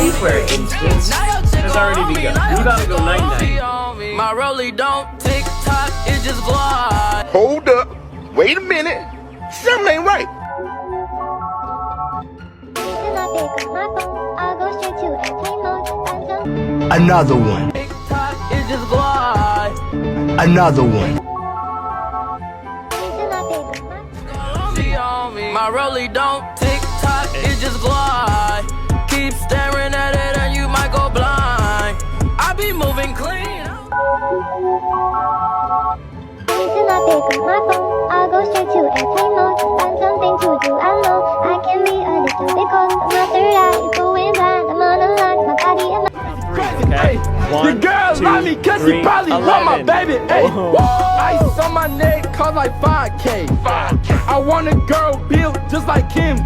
place where instincts has already begun. You gotta go night-night. My rollie don't tick tock, it just glide. Hold up. Wait a minute. Something ain't right. Another one. Tick tock, it just glide. Another one. My rollie don't tick tock, it just glide. Keep staring at it and you might go blind. I be moving clean. Reason I pick up my phone, I'll go straight to airplane mode. Find something to do, I know I can be a little bit cold. My third eye is going blind, I'm on a line, my body and my... Okay. Your girl love me cause she probably want my baby. Hey, ice on my neck cost like 5K. I want a girl built just like Kim.